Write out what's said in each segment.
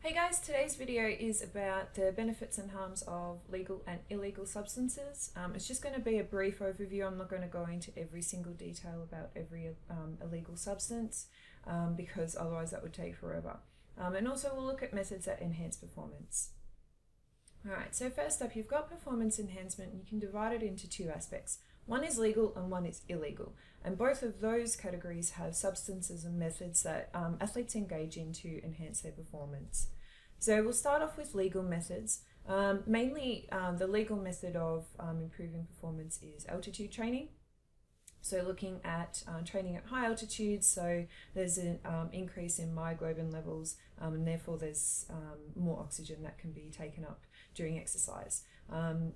Hey guys, today's video is about the benefits and harms of legal and illegal substances. It's just going to be a brief overview. I'm not going to go into every single detail about every illegal substance because otherwise that would take forever. And also we'll look at methods that enhance performance. Alright, so first up you've got performance enhancement and you can divide it into two aspects. One is legal and one is illegal, and both of those categories have substances and methods that athletes engage in to enhance their performance. So we'll start off with legal methods. Mainly the legal method of improving performance is altitude training. So looking at training at high altitudes, so there's an increase in myoglobin levels and therefore there's more oxygen that can be taken up during exercise.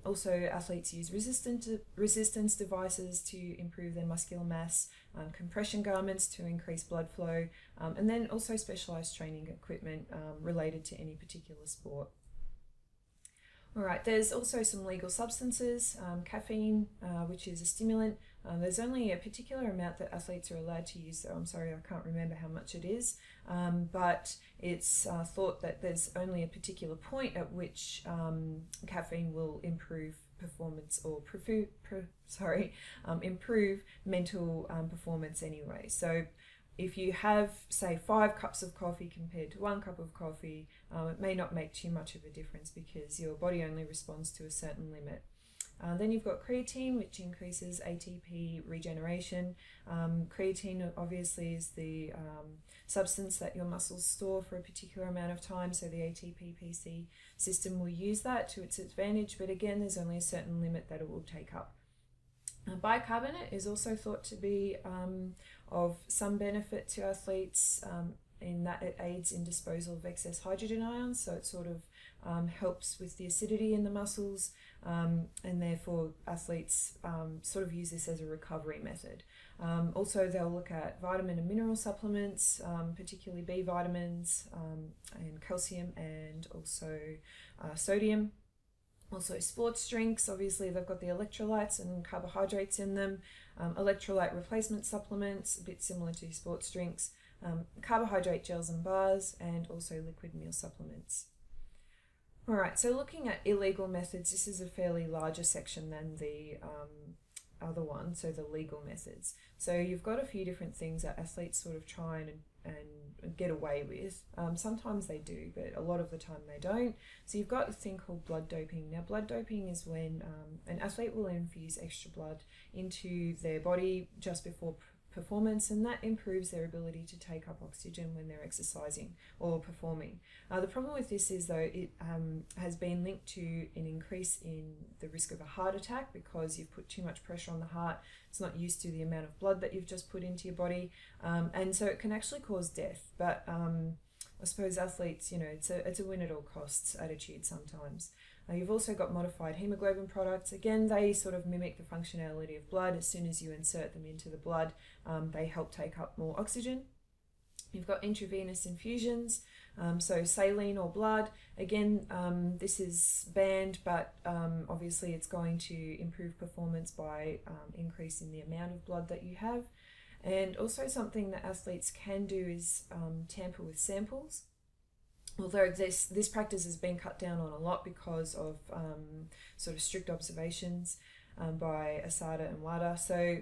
Also athletes use resistance devices to improve their muscular mass, compression garments to increase blood flow, and then also specialized training equipment related to any particular sport. Alright, there's also some legal substances, caffeine, which is a stimulant. There's only a particular amount that athletes are allowed to use, so I'm sorry I can't remember how much it is, but it's thought that there's only a particular point at which caffeine will improve performance or improve mental performance anyway. So if you have, say, 5 cups of coffee compared to 1 cup of coffee, it may not make too much of a difference because your body only responds to a certain limit. Then you've got creatine, which increases ATP regeneration. Creatine obviously is the substance that your muscles store for a particular amount of time, so the ATP-PC system will use that to its advantage, but again, there's only a certain limit that it will take up. Bicarbonate is also thought to be of some benefit to athletes in that it aids in disposal of excess hydrogen ions, so it sort of helps with the acidity in the muscles, and therefore athletes sort of use this as a recovery method. Also they'll look at vitamin and mineral supplements, particularly B vitamins and calcium and also sodium. Also sports drinks, obviously they've got the electrolytes and carbohydrates in them. Electrolyte replacement supplements, a bit similar to sports drinks. Carbohydrate gels and bars, and also liquid meal supplements. Alright, so looking at illegal methods, this is a fairly larger section than the other one, so the legal methods. So you've got a few different things that athletes sort of try and get away with. Sometimes they do, but a lot of the time they don't. So you've got a thing called blood doping. Now blood doping is when an athlete will infuse extra blood into their body just before performance, and that improves their ability to take up oxygen when they're exercising or performing. The problem with this is though it has been linked to an increase in the risk of a heart attack because you've put too much pressure on the heart. It's not used to the amount of blood that you've just put into your body, and so it can actually cause death. But I suppose athletes, you know, it's a win at all costs attitude sometimes. You've also got modified hemoglobin products. Again, they sort of mimic the functionality of blood. As soon as you insert them into the blood, they help take up more oxygen. You've got intravenous infusions, so saline or blood. Again, this is banned, but obviously it's going to improve performance by increasing the amount of blood that you have. And also something that athletes can do is tamper with samples. Although this practice has been cut down on a lot because of sort of strict observations by Asada and WADA. So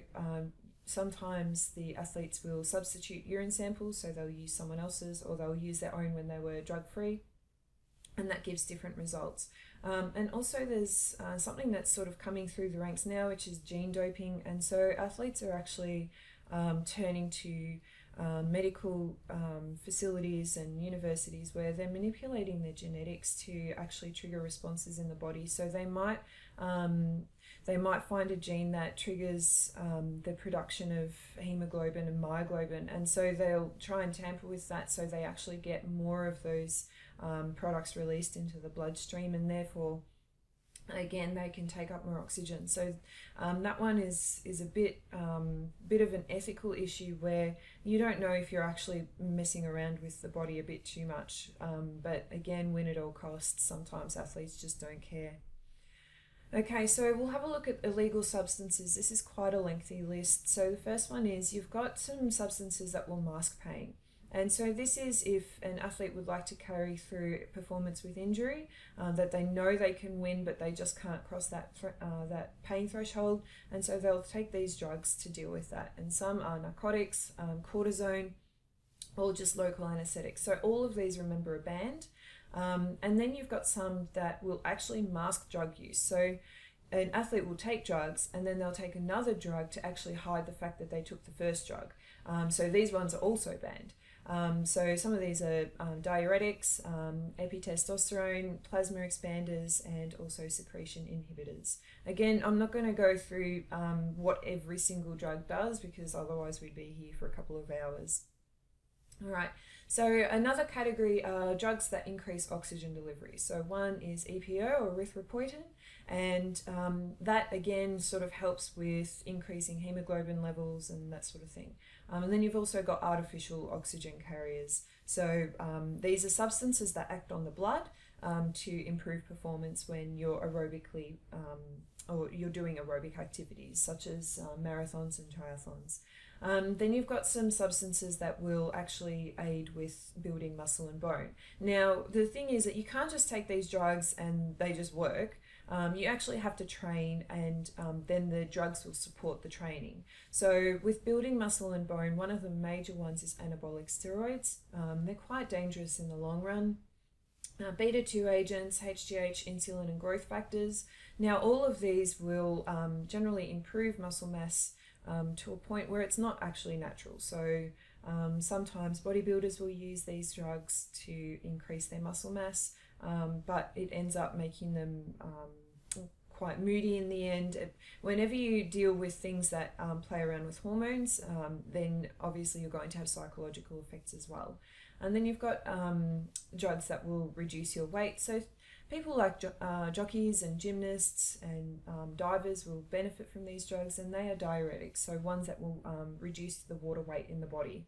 sometimes the athletes will substitute urine samples, so they'll use someone else's or they'll use their own when they were drug-free, and that gives different results. And also there's something that's sort of coming through the ranks now, which is gene doping, and so athletes are actually turning to medical facilities and universities where they're manipulating their genetics to actually trigger responses in the body. So they might find a gene that triggers the production of hemoglobin and myoglobin, and so they'll try and tamper with that so they actually get more of those products released into the bloodstream, and therefore again they can take up more oxygen. So that one is a bit of an ethical issue where you don't know if you're actually messing around with the body a bit too much, but again, win at all costs. Sometimes athletes just don't care. Okay, so we'll have a look at illegal substances. This is quite a lengthy list. So the first one is you've got some substances that will mask pain. And so this is if an athlete would like to carry through performance with injury, that they know they can win, but they just can't cross that pain threshold. And so they'll take these drugs to deal with that. And some are narcotics, cortisone, or just local anesthetics. So all of these, remember, are banned. And then you've got some that will actually mask drug use. So an athlete will take drugs and then they'll take another drug to actually hide the fact that they took the first drug. So these ones are also banned. So some of these are diuretics, epitestosterone, plasma expanders, and also secretion inhibitors. Again, I'm not going to go through what every single drug does, because otherwise we'd be here for a couple of hours. All right, so another category are drugs that increase oxygen delivery. So one is EPO, or erythropoietin, and that again sort of helps with increasing hemoglobin levels and that sort of thing. And then you've also got artificial oxygen carriers. So these are substances that act on the blood to improve performance when you're aerobically or you're doing aerobic activities such as marathons and triathlons. Then you've got some substances that will actually aid with building muscle and bone. Now, the thing is that you can't just take these drugs and they just work. You actually have to train, and then the drugs will support the training. So with building muscle and bone, one of the major ones is anabolic steroids. They're quite dangerous in the long run. Beta-2 agents, HGH, insulin, and growth factors. Now, all of these will generally improve muscle mass to a point where it's not actually natural. So sometimes bodybuilders will use these drugs to increase their muscle mass, but it ends up making them quite moody in the end. Whenever you deal with things that play around with hormones, then obviously you're going to have psychological effects as well. And then you've got drugs that will reduce your weight. So people like jockeys and gymnasts and divers will benefit from these drugs, and they are diuretics, so ones that will reduce the water weight in the body.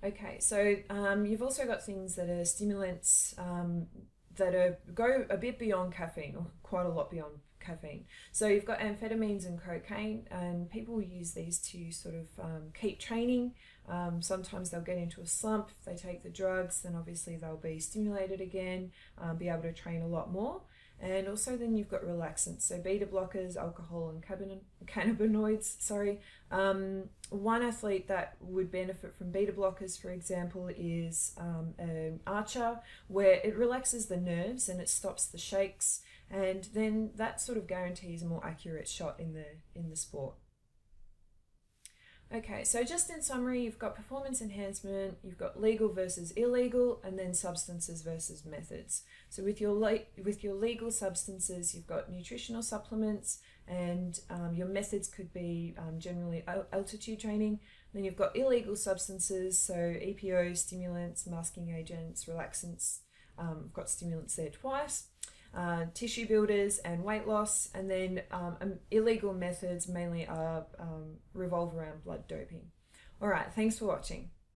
Okay, so you've also got things that are stimulants that go a bit beyond caffeine, or quite a lot beyond caffeine. So you've got amphetamines and cocaine, and people use these to sort of keep training. Sometimes they'll get into a slump if they take the drugs, then obviously they'll be stimulated again, be able to train a lot more. And also then you've got relaxants, so beta blockers, alcohol, and cannabinoids. One athlete that would benefit from beta blockers, for example, is an archer, where it relaxes the nerves and it stops the shakes, and then that sort of guarantees a more accurate shot in the sport. Okay, so just in summary, you've got performance enhancement, you've got legal versus illegal, and then substances versus methods. So with your legal substances, you've got nutritional supplements, and your methods could be generally altitude training. Then you've got illegal substances, so EPO, stimulants, masking agents, relaxants. I've got stimulants there twice. Tissue builders and weight loss, and then illegal methods mainly revolve around blood doping. All right, thanks for watching.